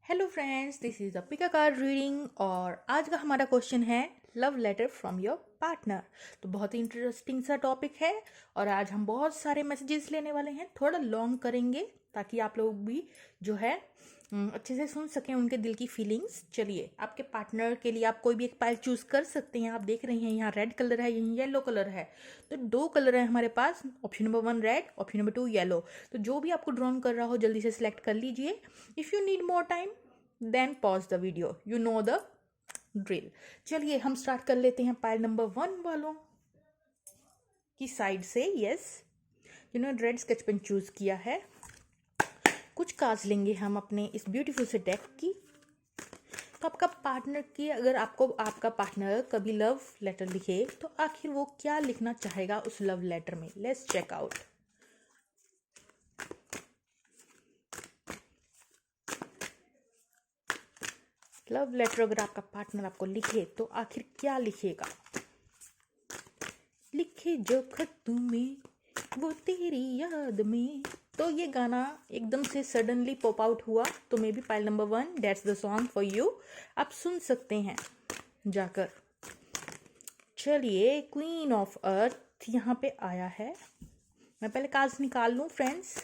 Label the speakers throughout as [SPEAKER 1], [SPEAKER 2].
[SPEAKER 1] Hello friends, this is अपिका card reading और आज का हमारा क्वेश्चन है love letter from your partner. तो बहुत ही इंटरेस्टिंग सा टॉपिक है और आज हम बहुत सारे मैसेजेस लेने वाले हैं। थोड़ा लॉन्ग करेंगे ताकि आप लोग भी जो है अच्छे से सुन सकें उनके दिल की फीलिंग्स। चलिए, आपके पार्टनर के लिए आप कोई भी एक पाइल चूज कर सकते हैं। आप देख रहे हैं यहाँ रेड कलर है, यहीं येलो कलर है। तो दो कलर है हमारे पास, option number 1 red, option number 2 yellow. तो जो भी आपको ड्रॉन कर रहा हो जल्दी से सिलेक्ट कर लीजिए। If you need more time then pause the video, you know the drill. चलिए हम स्टार्ट कर लेते हैं पाइल नंबर 1 वालों की साइड से। यस, जिन्होंने रेड स्केच पेन चूज किया है। कुछ कार्ड्स लेंगे हम अपने इस ब्यूटीफुल से डेक की। तो आपका पार्टनर की, अगर आपको आपका पार्टनर कभी लव लेटर लिखे तो आखिर वो क्या लिखना चाहेगा उस लव लेटर में। Let's check out. Love letter अगर आपका पार्टनर आपको लिखे तो आखिर क्या लिखेगा। लिखे जो खत तुम्हें वो तेरी याद में। तो ये गाना एकदम से सडनली पॉप आउट हुआ, तो may be pile number 1 that's the song for you. आप सुन सकते हैं जाकर। चलिए, क्वीन ऑफ अर्थ यहाँ पे आया है। मैं पहले कार्ड्स निकाल लूँ फ्रेंड्स,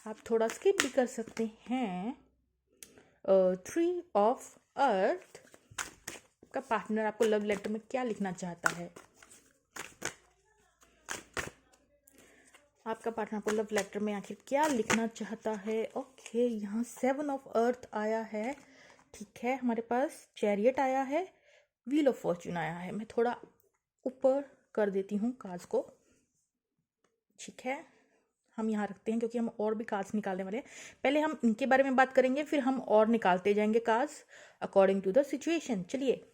[SPEAKER 1] आप थोड़ा स्किप भी कर सकते हैं। 3 ऑफ अर्थ। आपका पार्टनर आपको लव लेटर में क्या लिखना चाहता है। आपका पार्टनर आपको लव लेटर में आखिर क्या लिखना चाहता है। ओके, यहाँ 7 ऑफ अर्थ आया है। ठीक है, हमारे पास चैरियट आया है, व्हील ऑफ फॉर्च्यून आया है। मैं थोड़ा ऊपर कर देती हूँ कार्ड्स को। ठीक है, हम यहाँ रखते हैं क्योंकि हम और भी कार्ड्स निकालने वाले हैं। पहले हम इनके बारे में बात करेंगे, फिर हम और निकालते जाएंगे cards according to the situation. चलिए,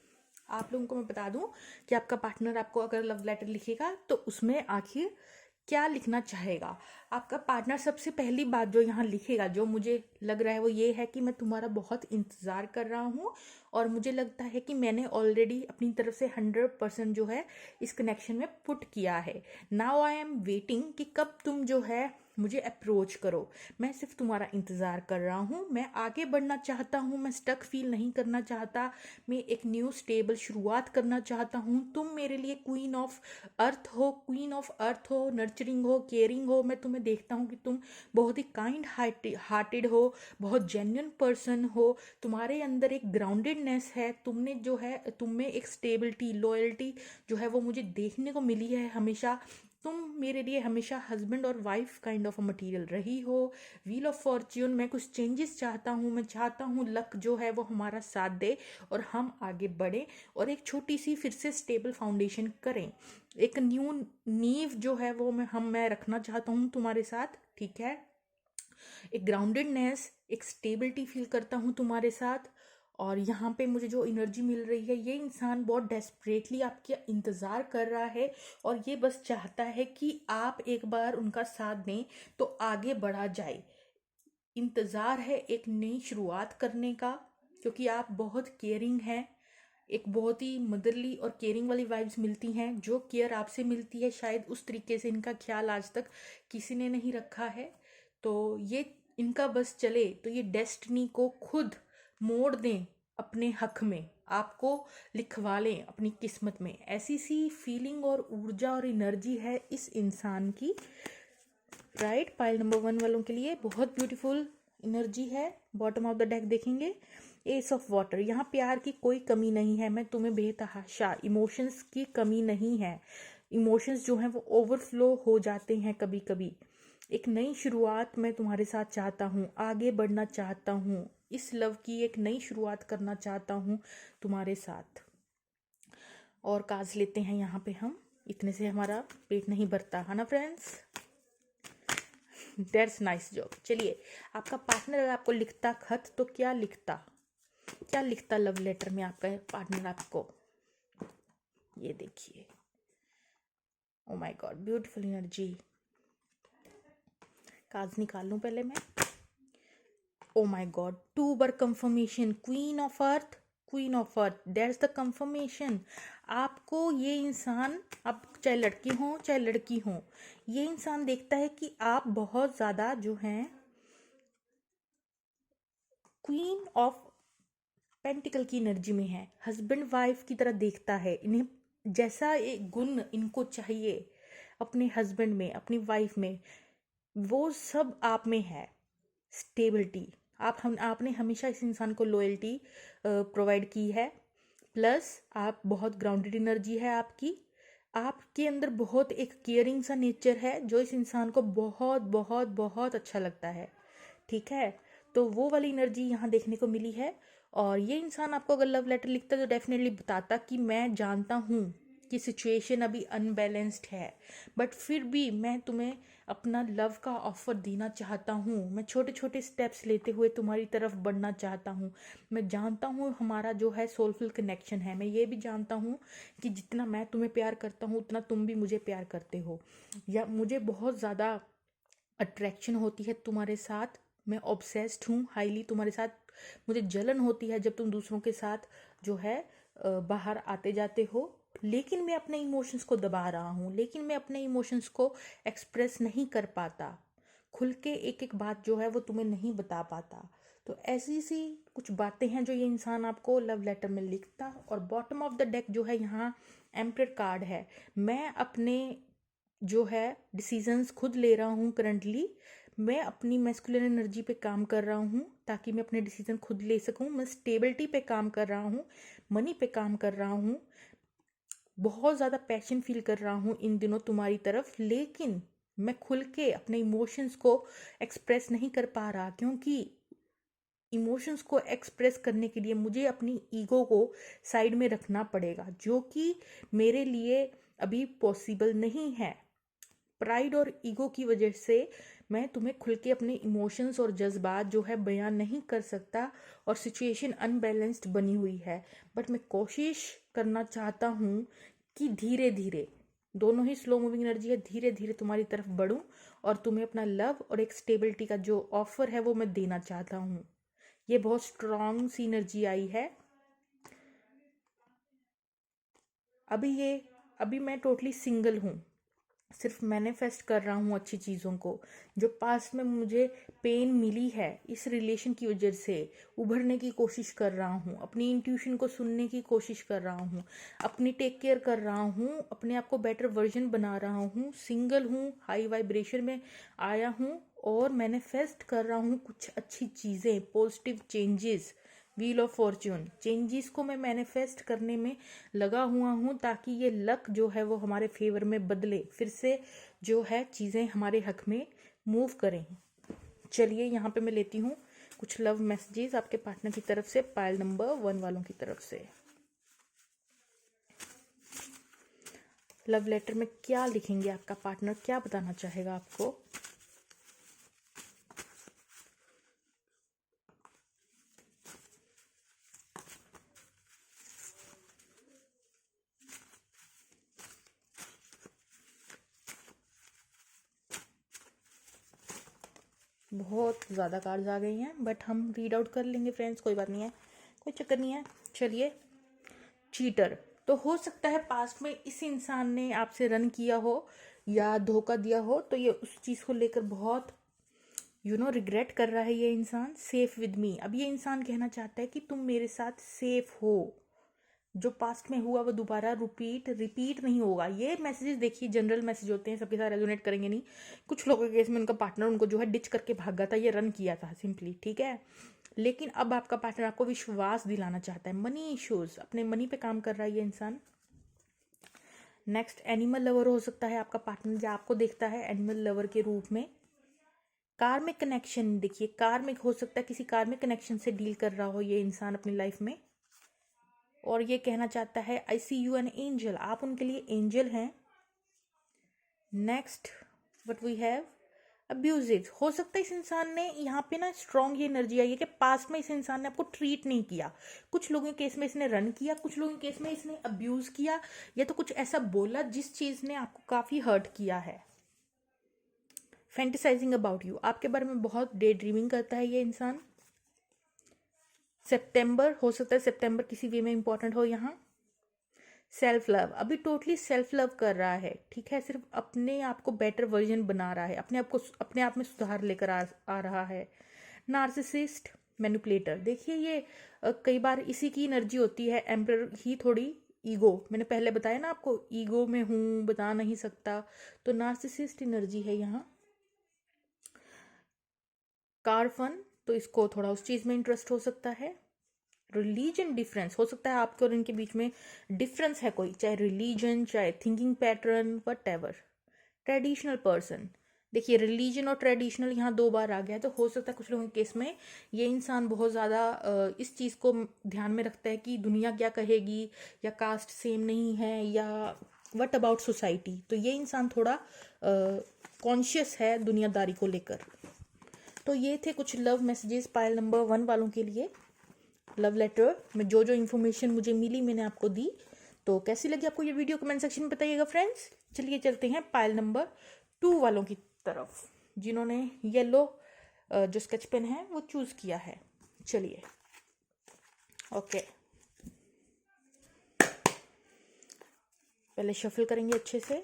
[SPEAKER 1] आप लोगों को मैं बता दूं कि आपका पार्टनर आपको अगर लव लेटर लिखेगा तो उसमें आखिर क्या लिखना चाहेगा। आपका पार्टनर सबसे पहली बात जो यहाँ लिखेगा, जो मुझे लग रहा है वो ये है कि मैं तुम्हारा बहुत इंतज़ार कर रहा हूँ और मुझे लगता है कि मैंने ऑलरेडी अपनी तरफ से 100% जो है इस कनेक्शन में पुट किया है। नाउ आई एम वेटिंग कि कब तुम जो है मुझे अप्रोच करो। मैं सिर्फ तुम्हारा इंतज़ार कर रहा हूँ। मैं आगे बढ़ना चाहता हूँ, मैं स्टक फील नहीं करना चाहता। मैं एक न्यू स्टेबल शुरुआत करना चाहता हूँ। तुम मेरे लिए क्वीन ऑफ अर्थ हो, क्वीन ऑफ अर्थ हो, नर्चरिंग हो, केयरिंग हो। मैं तुम्हें देखता हूँ कि तुम बहुत ही काइंड हार्टेड हो, बहुत जेन्युइन पर्सन हो। तुम्हारे अंदर एक ग्राउंडेडनेस है। तुमने जो है, तुम में एक स्टेबिलिटी, लॉयल्टी जो है वो मुझे देखने को मिली है हमेशा। तुम मेरे लिए हमेशा हस्बैंड और wife kind of a material रही हो। व्हील ऑफ फॉर्च्यून, मैं कुछ चेंजेस चाहता हूँ। मैं चाहता हूँ लक जो है वो हमारा साथ दे और हम आगे बढ़ें और एक छोटी सी फिर से स्टेबल फाउंडेशन करें। एक न्यू नींव जो है वो मैं रखना चाहता हूँ तुम्हारे साथ। ठीक है, एक ग्राउंडेडनेस, एक स्टेबिलिटी फील करता हूँ तुम्हारे साथ। और यहाँ पे मुझे जो एनर्जी मिल रही है, ये इंसान बहुत डेस्परेटली आपके इंतज़ार कर रहा है और ये बस चाहता है कि आप एक बार उनका साथ दें तो आगे बढ़ा जाए। इंतज़ार है एक नई शुरुआत करने का, क्योंकि आप बहुत केयरिंग हैं। एक बहुत ही मदरली और केयरिंग वाली वाइब्स मिलती हैं। जो केयर आपसे मिलती है शायद उस तरीके से इनका ख्याल आज तक किसी ने नहीं रखा है। तो ये इनका बस चले तो ये डेस्टिनी को खुद मोड़ दें अपने हक में, आपको लिखवा लें अपनी किस्मत में। ऐसी सी फीलिंग और ऊर्जा और एनर्जी है इस इंसान की। राइट, पाइल नंबर 1 वालों के लिए बहुत ब्यूटीफुल एनर्जी है। बॉटम ऑफ द डेक देखेंगे, एस ऑफ वाटर। यहाँ प्यार की कोई कमी नहीं है। मैं तुम्हें बेतहाशा, इमोशंस की कमी नहीं है। इमोशंस जो हैं वो ओवरफ्लो हो जाते हैं कभी कभी। एक नई शुरुआत मैं तुम्हारे साथ चाहता हूँ, आगे बढ़ना चाहता हूँ, इस लव की एक नई शुरुआत करना चाहता हूँ तुम्हारे साथ। और काज लेते हैं यहाँ पे हम। इतने से हमारा पेट नहीं भरता है ना फ्रेंड्स। That's nice job. चलिए, आपका पार्टनर अगर आपको लिखता खत तो क्या लिखता, क्या लिखता लव लेटर में आपका पार्टनर आपको। ये देखिए, oh my God, beautiful energy. Cards निकाल लूं पहले मैं। Oh my God, 2 bar confirmation, queen of earth, queen of earth, that's the confirmation. आपको ये इंसान, अब चाहे लड़की हो चाहे लड़की हो, ये इंसान देखता है कि आप बहुत ज़्यादा जो हैं क्वीन ऑफ पेंटिकल की एनर्जी में है, हस्बैंड वाइफ की तरह देखता है इन्हें, जैसा एक गुण इनको चाहिए अपने हस्बैंड में, अपनी वाइफ में, वो सब आप में है। स्टेबिलिटी, आपने हमेशा इस इंसान को लॉयल्टी प्रोवाइड की है, प्लस आप बहुत ग्राउंडेड एनर्जी है आपके अंदर बहुत एक केयरिंग सा नेचर है जो इस इंसान को बहुत बहुत बहुत अच्छा लगता है। ठीक है, तो वो वाली एनर्जी यहाँ देखने को मिली है। और ये इंसान आपको अगर लव लेटर लिखता तो डेफिनेटली बताता कि मैं जानता हूँ कि सिचुएशन अभी अनबैलेंस्ड है, बट फिर भी मैं तुम्हें अपना लव का ऑफर देना चाहता हूँ, मैं छोटे छोटे स्टेप्स लेते हुए तुम्हारी तरफ बढ़ना चाहता हूँ। मैं जानता हूँ हमारा जो है सोलफुल कनेक्शन है, मैं ये भी जानता हूँ कि जितना मैं तुम्हें प्यार करता हूँ उतना तुम भी मुझे प्यार करते हो, या मुझे बहुत ज़्यादा अट्रैक्शन होती है तुम्हारे साथ, मैं ऑब्सेस्ड हूँ हाईली तुम्हारे साथ, मुझे जलन होती है जब तुम दूसरों के साथ जो है बाहर आते जाते हो, लेकिन मैं अपने इमोशंस को दबा रहा हूँ, लेकिन मैं अपने इमोशंस को एक्सप्रेस नहीं कर पाता, खुल के एक एक बात जो है वो तुम्हें नहीं बता पाता। तो ऐसी सी कुछ बातें हैं जो ये इंसान आपको लव लेटर में लिखता। और बॉटम ऑफ द डेक जो है यहाँ एम्परर कार्ड है, मैं अपने जो है डिसीजंस खुद ले रहा हूँ करंटली, मैं अपनी मैस्कुलिन एनर्जी पे काम कर रहा हूँ ताकि मैं अपने डिसीजन खुद ले सकूँ, मैं स्टेबिलिटी पे काम कर रहा हूँ, मनी पे काम कर रहा हूँ, बहुत ज़्यादा पैशन फील कर रहा हूँ इन दिनों तुम्हारी तरफ, लेकिन मैं खुल के अपने इमोशंस को एक्सप्रेस नहीं कर पा रहा, क्योंकि इमोशंस को एक्सप्रेस करने के लिए मुझे अपनी ईगो को साइड में रखना पड़ेगा, जो कि मेरे लिए अभी पॉसिबल नहीं है। प्राइड और ईगो की वजह से मैं तुम्हें खुल के अपने इमोशंस और जज्बात जो है बयान नहीं कर सकता, और सिचुएशन अनबैलेंस्ड बनी हुई है, बट मैं कोशिश करना चाहता हूँ कि धीरे धीरे, दोनों ही स्लो मूविंग एनर्जी है, धीरे धीरे तुम्हारी तरफ बढ़ूं और तुम्हें अपना लव और एक स्टेबिलिटी का जो ऑफर है वो मैं देना चाहता हूँ। ये बहुत स्ट्रॉन्ग सी एनर्जी आई है। अभी मैं टोटली सिंगल हूँ, सिर्फ मैनिफेस्ट कर रहा हूँ अच्छी चीज़ों को, जो पास्ट में मुझे पेन मिली है इस रिलेशन की वजह से उभरने की कोशिश कर रहा हूँ, अपनी इंट्यूशन को सुनने की कोशिश कर रहा हूँ, अपनी टेक केयर कर रहा हूँ, अपने आप को बेटर वर्जन बना रहा हूँ, सिंगल हूँ, हाई वाइब्रेशन में आया हूँ और मैनिफेस्ट कर रहा हूँ कुछ अच्छी चीज़ें, positive changes, wheel of Fortune changes को मैं मैनिफेस्ट करने में लगा हुआ हूँ, ताकि ये लक जो है वो हमारे फेवर में बदले, फिर से जो है चीज़ें हमारे हक में मूव करें। चलिए यहाँ पे मैं लेती हूँ कुछ लव मैसेजेस आपके पार्टनर की तरफ से, पाइल नंबर 1 वालों की तरफ से। लव लेटर में क्या लिखेंगे आपका पार्टनर, क्या बताना चाहेगा आपको? बहुत ज़्यादा कार्ड्स आ गई हैं, बट हम रीड आउट कर लेंगे फ्रेंड्स, कोई बात नहीं है, कोई चक्कर नहीं है। चलिए, चीटर, तो हो सकता है पास्ट में इस इंसान ने आपसे रन किया हो या धोखा दिया हो, तो ये उस चीज़ को लेकर बहुत रिग्रेट कर रहा है ये इंसान। सेफ विद मी, अब ये इंसान कहना चाहता है कि तुम मेरे साथ सेफ हो, जो पास्ट में हुआ वो दोबारा रिपीट नहीं होगा। ये मैसेजेस देखिए जनरल मैसेज होते हैं, सबके साथ रेजोनेट करेंगे नहीं, कुछ लोगों के केस में उनका पार्टनर उनको जो है डिच करके भागा था, ये रन किया था सिंपली, ठीक है, लेकिन अब आपका पार्टनर आपको विश्वास दिलाना चाहता है। मनी इश्यूज, अपने मनी पे काम कर रहा है ये इंसान। नेक्स्ट, एनिमल लवर हो सकता है आपका पार्टनर, जो आपको देखता है एनिमल लवर के रूप में। कार्मिक कनेक्शन, देखिए कार्मिक हो सकता है, किसी कार्मिक कनेक्शन से डील कर रहा हो ये इंसान अपनी लाइफ में, और ये कहना चाहता है I see you an angel, आप उनके लिए एंजल हैं। Next what we have, abusive, हो सकता है इस इंसान ने यहाँ पे ना स्ट्रॉन्ग ये एनर्जी आई है कि पास्ट में इस इंसान ने आपको ट्रीट नहीं किया, कुछ लोगों के केस में इसने रन किया, कुछ लोगों के केस में इसने अब्यूज किया, या तो कुछ ऐसा बोला जिस चीज ने आपको काफी हर्ट किया है। फैंटिसाइजिंग अबाउट यू, आपके बारे में बहुत डे ड्रीमिंग करता है ये इंसान। सितंबर, हो सकता है सितंबर किसी वे में इंपॉर्टेंट हो यहाँ। सेल्फ लव, अभी टोटली सेल्फ लव कर रहा है, ठीक है, सिर्फ अपने आप को बेटर वर्जन बना रहा है, अपने आप में सुधार लेकर आ रहा है। Narcissist, manipulator. देखिए ये कई बार इसी की एनर्जी होती है। एम्परर ही थोड़ी ईगो, मैंने पहले बताया ना आपको, ईगो में हूँ, बता नहीं सकता, तो नार्सिसिस्ट एनर्जी है यहाँ। कारफन, तो इसको थोड़ा उस चीज़ में इंटरेस्ट हो सकता है। रिलीजन डिफरेंस हो सकता है आपके और इनके बीच में डिफरेंस है कोई, चाहे रिलीजन, चाहे thinking pattern, what ever. Traditional person, देखिए रिलीजन और ट्रेडिशनल यहाँ 2 बार आ गया है, तो हो सकता है कुछ लोगों के केस में ये इंसान बहुत ज़्यादा इस चीज़ को ध्यान में रखता है कि दुनिया क्या कहेगी, या कास्ट सेम नहीं है, या वट अबाउट सोसाइटी। तो ये इंसान थोड़ा कॉन्शियस है दुनियादारी को लेकर। तो ये थे कुछ लव मैसेजेस पायल नंबर 1 वालों के लिए। लव लेटर में जो जो इन्फॉर्मेशन मुझे मिली मैंने आपको दी। तो कैसी लगी आपको ये वीडियो, कमेंट सेक्शन में बताइएगा फ्रेंड्स। चलिए चलते हैं पायल नंबर 2 वालों की तरफ, जिन्होंने येलो जो स्केच पेन है वो चूज किया है। चलिए ओके, पहले शफल करेंगे अच्छे से।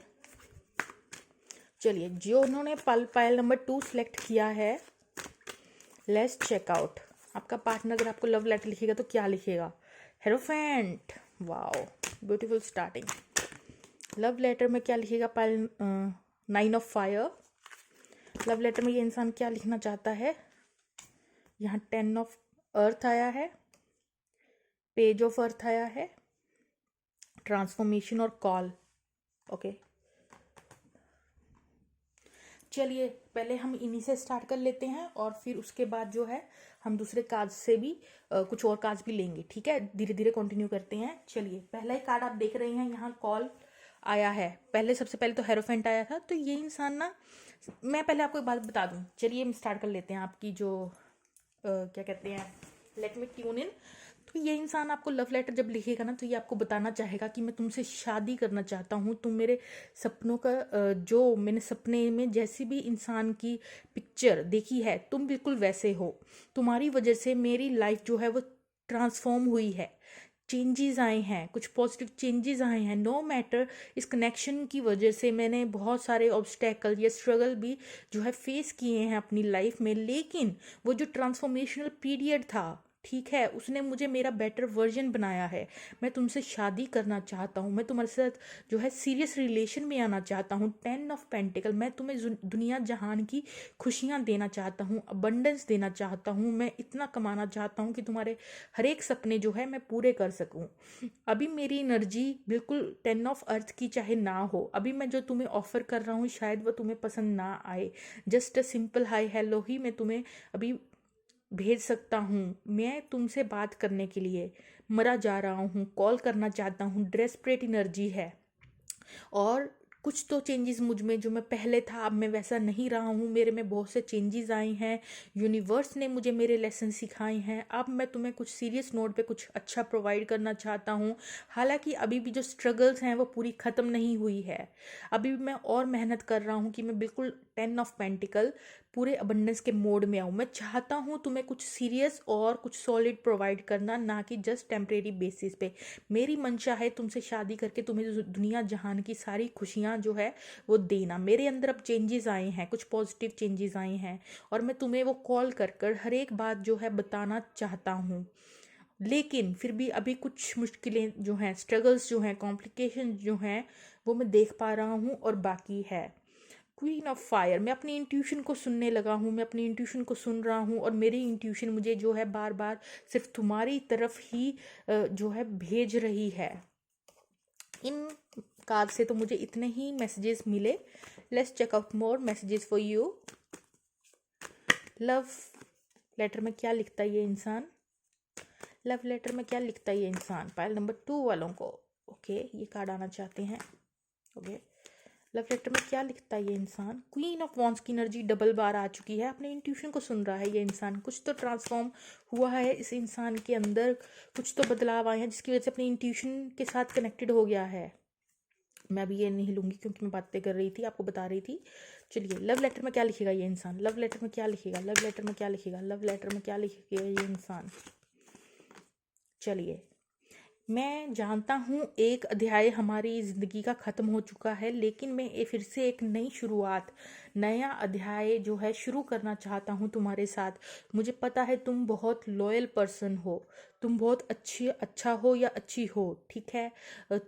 [SPEAKER 1] चलिए जो उन्होंने पायल नंबर 2 सिलेक्ट किया है, लेट्स चेक आउट। आपका पार्टनर अगर आपको लव लेटर लिखेगा तो क्या लिखेगा? Hierophant, wow, beautiful starting. Love letter में क्या लिखेगा? Pile 9 of fire. Love letter में ये इंसान क्या लिखना चाहता है? यहाँ 10 ऑफ अर्थ आया है, पेज ऑफ अर्थ आया है, ट्रांसफॉर्मेशन और कॉल। ओके चलिए पहले हम इन्हीं से स्टार्ट कर लेते हैं, और फिर उसके बाद जो है हम दूसरे कार्ड से भी कुछ और कार्ड भी लेंगे, ठीक है? धीरे धीरे कंटिन्यू करते हैं। चलिए पहला ही कार्ड आप देख रहे हैं, यहाँ कॉल आया है। पहले सबसे पहले तो हेरोफेंट आया था। तो ये इंसान ना, मैं पहले आपको एक बात बता दूं, चलिए हम स्टार्ट कर लेते हैं आपकी जो क्या कहते हैं, लेट मी ट्यून इन। तो ये इंसान आपको लव लेटर जब लिखेगा ना, तो ये आपको बताना चाहेगा कि मैं तुमसे शादी करना चाहता हूँ, तुम मेरे सपनों का जो मैंने सपने में जैसी भी इंसान की पिक्चर देखी है, तुम बिल्कुल वैसे हो। तुम्हारी वजह से मेरी लाइफ जो है वो ट्रांसफॉर्म हुई है, चेंजेस आए हैं, कुछ पॉजिटिव चेंजेस आए हैं। नो मैटर, इस कनेक्शन की वजह से मैंने बहुत सारे ऑब्स्टेकल या स्ट्रगल भी जो है फेस किए हैं अपनी लाइफ में, लेकिन वो जो ट्रांसफॉर्मेशनल पीरियड था, ठीक है, उसने मुझे मेरा बेटर वर्जन बनाया है। मैं तुमसे शादी करना चाहता हूँ, मैं तुम्हारे साथ जो है सीरियस रिलेशन में आना चाहता हूँ। 10 ऑफ पेंटिकल, मैं तुम्हें दुनिया जहान की खुशियाँ देना चाहता हूँ, अबंडेंस देना चाहता हूँ, मैं इतना कमाना चाहता हूँ कि तुम्हारे हर एक सपने जो है मैं पूरे कर सकूँ। अभी मेरी एनर्जी बिल्कुल 10 ऑफ अर्थ की चाहे ना हो, अभी मैं जो तुम्हें ऑफर कर रहा हूँ शायद वो तुम्हें पसंद ना आए। Just a simple hi hello ही मैं तुम्हें अभी भेज सकता हूँ। मैं तुमसे बात करने के लिए मरा जा रहा हूँ, कॉल करना चाहता हूँ। डेस्परेट एनर्जी है, और कुछ तो चेंजेस मुझ में, जो मैं पहले था अब मैं वैसा नहीं रहा हूँ, मेरे में बहुत से चेंजेस आए हैं। यूनिवर्स ने मुझे मेरे लेसन सिखाए हैं। अब मैं तुम्हें कुछ सीरियस नोट पे कुछ अच्छा प्रोवाइड करना चाहता हूँ। हालांकि अभी भी जो स्ट्रगल्स हैं वो पूरी ख़त्म नहीं हुई है, अभी भी मैं और मेहनत कर रहा हूँ कि मैं बिल्कुल 10 ऑफ पेंटिकल पूरे अबंडेंस के मोड में आऊँ। मैं चाहता हूँ तुम्हें कुछ सीरियस और कुछ सॉलिड प्रोवाइड करना, ना कि जस्ट टेम्परेरी बेसिस पे। मेरी मंशा है तुमसे शादी करके तुम्हें जो दुनिया जहान की सारी खुशियाँ जो है वो देना। मेरे अंदर अब चेंजेस आए हैं, कुछ पॉजिटिव चेंजेस आए हैं, और मैं तुम्हें वो कॉल कर कर हर एक बात जो है बताना चाहता हूँ। लेकिन फिर भी अभी कुछ मुश्किलें जो हैं, स्ट्रगल्स जो हैं, कॉम्प्लिकेशन जो हैं, वो मैं देख पा रहा हूँ और बाकी है। क्वीन ऑफ फायर, मैं अपनी इंट्यूशन को सुनने लगा हूँ, मैं अपनी इंट्यूशन को सुन रहा हूँ, और मेरी इंट्यूशन मुझे जो है बार बार सिर्फ तुम्हारी तरफ ही जो है भेज रही है। इन कार्ड से तो मुझे इतने ही मैसेजेस मिले। Let's check out more messages for you. Love letter में क्या लिखता है ये इंसान? लव लेटर में क्या लिखता है ये इंसान पायल नंबर 2 वालों को? ओके ये कार्ड आना चाहते हैं। ओके लव लेटर में क्या लिखता है ये इंसान? क्वीन ऑफ वॉन्ड्स की एनर्जी डबल बार आ चुकी है। अपने इंट्यूशन को सुन रहा है ये इंसान। कुछ तो ट्रांसफॉर्म हुआ है इस इंसान के अंदर, कुछ तो बदलाव आए हैं जिसकी वजह से अपने इंट्यूशन के साथ कनेक्टेड हो गया है। मैं अभी ये नहीं लूँगी क्योंकि मैं बातें कर रही थी, आपको बता रही थी। चलिए लव लेटर में क्या लिखेगा ये इंसान? लव लेटर में क्या लिखेगा? लव लेटर में क्या लिखेगा? लव लेटर में क्या लिखेगा ये इंसान? चलिए मैं जानता हूँ एक अध्याय हमारी ज़िंदगी का ख़त्म हो चुका है, लेकिन मैं फिर से एक नई शुरुआत, नया अध्याय जो है शुरू करना चाहता हूँ तुम्हारे साथ। मुझे पता है तुम बहुत लॉयल पर्सन हो, तुम बहुत अच्छा हो या अच्छी हो, ठीक है।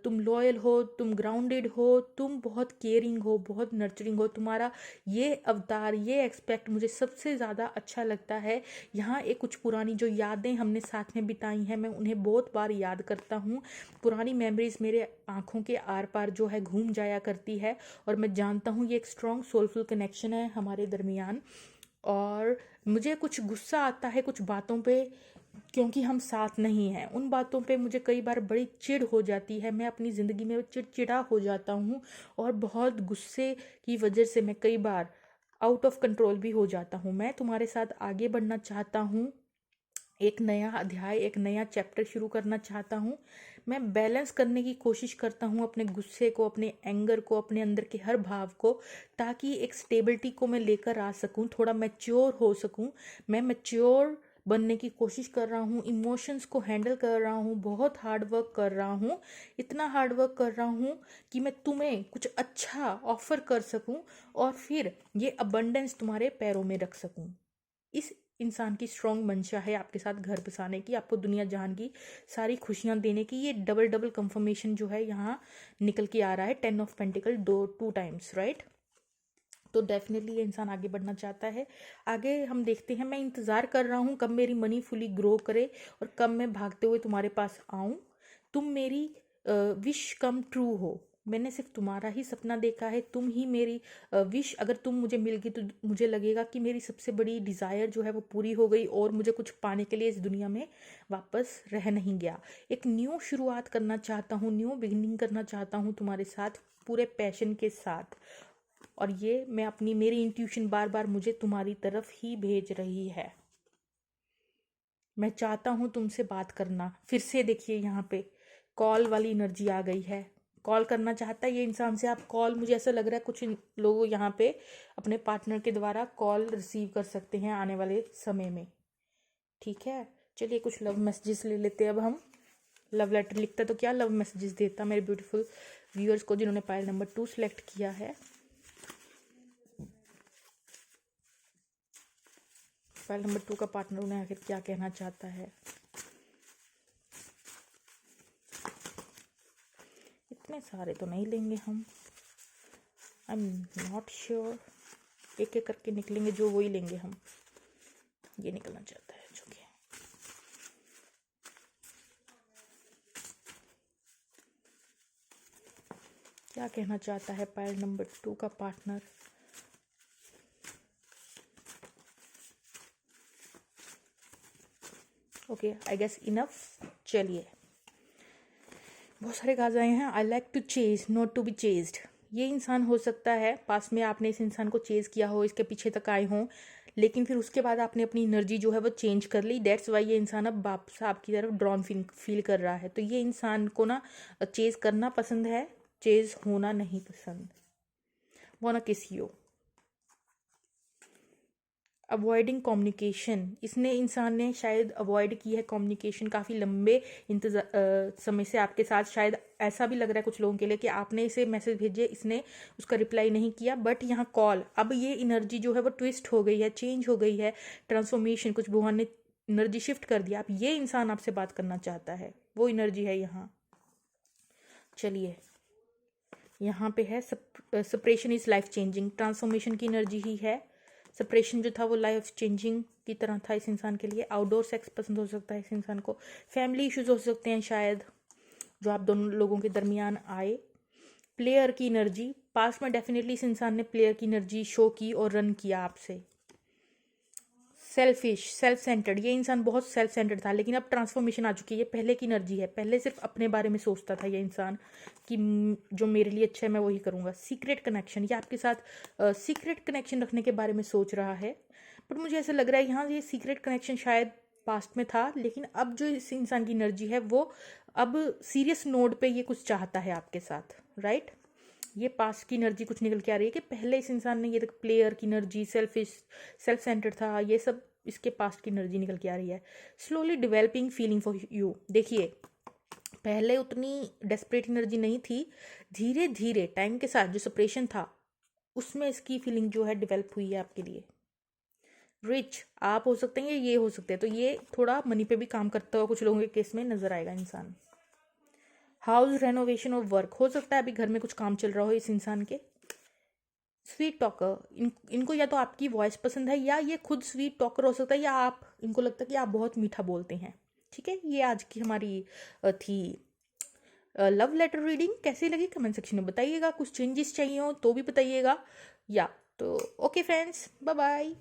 [SPEAKER 1] तुम लॉयल हो, तुम ग्राउंडेड हो, तुम बहुत केयरिंग हो, बहुत नर्चरिंग हो। तुम्हारा ये अवतार, ये एक्सपेक्ट मुझे सबसे ज़्यादा अच्छा लगता है। यहाँ एक कुछ पुरानी जो यादें हमने साथ में बिताई हैं, मैं उन्हें बहुत बार याद करता हूँ। पुरानी मेमोरीज मेरे आंखों के आर पार जो है घूम जाया करती है, और मैं जानता हूँ ये एक स्ट्रॉन्ग सोलफुल कनेक्शन है हमारे दरमियान। और मुझे कुछ गुस्सा आता है कुछ बातों पे, क्योंकि हम साथ नहीं हैं। उन बातों पे मुझे कई बार बड़ी चिढ़ हो जाती है, मैं अपनी ज़िंदगी में चिड़चिड़ा हो जाता हूँ, और बहुत गुस्से की वजह से मैं कई बार आउट ऑफ कंट्रोल भी हो जाता हूँ। मैं तुम्हारे साथ आगे बढ़ना चाहता हूँ, एक नया अध्याय, एक नया चैप्टर शुरू करना चाहता हूँ। मैं बैलेंस करने की कोशिश करता हूँ अपने गुस्से को, अपने एंगर को, अपने अंदर के हर भाव को, ताकि एक स्टेबिलिटी को मैं लेकर आ सकूँ, थोड़ा मैच्योर हो सकूँ। मैं मैच्योर बनने की कोशिश कर रहा हूँ, इमोशंस को हैंडल कर रहा हूँ, बहुत हार्ड वर्क कर रहा हूँ, इतना हार्ड वर्क कर रहा हूँ कि मैं तुम्हें कुछ अच्छा ऑफर कर सकूँ, और फिर ये अबंडेंस तुम्हारे पैरों में रख सकूँ। इस इंसान की स्ट्रॉन्ग मंशा है आपके साथ घर बसाने की, आपको दुनिया जहान की सारी खुशियां देने की। ये डबल डबल कंफर्मेशन जो है यहाँ निकल के आ रहा है, 10 of pentacle, two times, right. तो डेफिनेटली ये इंसान आगे बढ़ना चाहता है। आगे हम देखते हैं। मैं इंतज़ार कर रहा हूँ कब मेरी मनी फुली ग्रो करे और कब मैं भागते हुए तुम्हारे पास आऊँ। तुम मेरी विश कम ट्रू हो। मैंने सिर्फ तुम्हारा ही सपना देखा है, तुम ही मेरी विश। अगर तुम मुझे मिल गई तो मुझे लगेगा कि मेरी सबसे बड़ी डिज़ायर जो है वो पूरी हो गई, और मुझे कुछ पाने के लिए इस दुनिया में वापस रह नहीं गया। एक न्यू शुरुआत करना चाहता हूँ, न्यू बिगिनिंग करना चाहता हूँ तुम्हारे साथ पूरे पैशन के साथ। और ये मैं अपनी, मेरी इंट्यूशन बार बार मुझे तुम्हारी तरफ ही भेज रही है। मैं चाहता हूँ तुमसे बात करना। फिर से देखिए यहाँ पे कॉल वाली एनर्जी आ गई है। कॉल करना चाहता है ये इंसान से आप कॉल। मुझे ऐसा लग रहा है कुछ लोग यहाँ पे अपने पार्टनर के द्वारा कॉल रिसीव कर सकते हैं आने वाले समय में, ठीक है। चलिए कुछ लव मैसेजेस ले लेते हैं अब हम। लव लेटर लिखता तो क्या लव मैसेजेस देता मेरे ब्यूटीफुल व्यूअर्स को जिन्होंने पाइल नंबर 2 सेलेक्ट किया है। फाइल नंबर 2 का पार्टनर उन्हें आखिर क्या कहना चाहता है। इतने सारे तो नहीं लेंगे हम, आई एम नॉट श्योर। एक एक करके निकलेंगे, जो वही लेंगे हम। ये निकलना चाहता है जो कि क्या कहना चाहता है पाइल नंबर 2 का partner. Okay, I guess enough. चलिए, बहुत सारे कार्ड्स आए हैं। I like to chase not to be chased. ये इंसान हो सकता है पास में आपने इस इंसान को चेज किया हो, इसके पीछे तक आए हों, लेकिन फिर उसके बाद आपने अपनी एनर्जी जो है वो चेंज कर ली। डेट्स वाई ये इंसान अब वापस आपकी तरफ ड्रॉन फील कर रहा है। तो ये इंसान को ना चेज करना पसंद है, चेज होना नहीं पसंद। वाना किस यू। अवॉइडिंग कम्युनिकेशन, इसने इंसान ने शायद अवॉइड की है कम्युनिकेशन काफ़ी लंबे समय से आपके साथ। शायद ऐसा भी लग रहा है कुछ लोगों के लिए कि आपने इसे मैसेज भेजे, इसने उसका रिप्लाई नहीं किया, बट यहाँ कॉल। अब ये एनर्जी जो है वो ट्विस्ट हो गई है, चेंज हो गई है, ट्रांसफॉर्मेशन, कुछ भगवान ने एनर्जी शिफ्ट कर दिया। अब ये इंसान आपसे बात करना चाहता है, वो एनर्जी है यहाँ। चलिए, यहाँ पे है separation is life changing, transformation की एनर्जी ही है। सेपरेशन जो था वो लाइफ चेंजिंग की तरह था इस इंसान के लिए। आउटडोर सेक्स पसंद हो सकता है इस इंसान को। फैमिली इश्यूज हो सकते हैं शायद जो आप दोनों लोगों के दरमियान आए। प्लेयर की एनर्जी, पास्ट में डेफिनेटली इस इंसान ने प्लेयर की एनर्जी शो की और रन किया आपसे। सेल्फिश, सेल्फ सेंटर्ड, ये इंसान बहुत सेल्फ सेंटर्ड था, लेकिन अब ट्रांसफॉर्मेशन आ चुकी है। ये पहले की एनर्जी है, पहले सिर्फ अपने बारे में सोचता था ये इंसान कि जो मेरे लिए अच्छा है मैं वही करूँगा। सीक्रेट कनेक्शन, ये आपके साथ सीक्रेट कनेक्शन रखने के बारे में सोच रहा है, बट मुझे ऐसा लग रहा है यहाँ ये सीक्रेट कनेक्शन शायद पास्ट में था, लेकिन अब जो इस इंसान की एनर्जी है वो अब सीरियस नोड पे ये कुछ चाहता है आपके साथ, राइट। ये पास्ट की एनर्जी कुछ निकल के आ रही है कि पहले इस इंसान ने ये तक प्लेयर की एनर्जी, सेल्फिश, सेल्फ सेंटर्ड था, ये सब इसके पास्ट की एनर्जी निकल के आ रही है। Slowly developing feeling for you, देखिए पहले उतनी डेस्परेट एनर्जी नहीं थी, धीरे धीरे टाइम के साथ जो सेपरेशन था उसमें इसकी फीलिंग जो है डेवलप हुई है आपके लिए। रिच आप हो सकते हैं, ये हो सकते हैं, तो ये थोड़ा मनी पे भी काम करता हुआ कुछ लोगों के केस में नजर आएगा इंसान। हाउस रेनोवेशन ऑफ वर्क, हो सकता है अभी घर में कुछ काम चल रहा हो इस इंसान के। स्वीट टॉकर, इनको या तो आपकी वॉइस पसंद है या ये खुद स्वीट टॉकर हो सकता है, या आप इनको लगता है कि आप बहुत मीठा बोलते हैं। ठीक है, ये आज की हमारी थी लव लेटर रीडिंग। कैसी लगी कमेंट सेक्शन में बताइएगा, कुछ चेंजेस चाहिए हो तो भी बताइएगा। या तो ओके फ्रेंड्स, बाय बाय।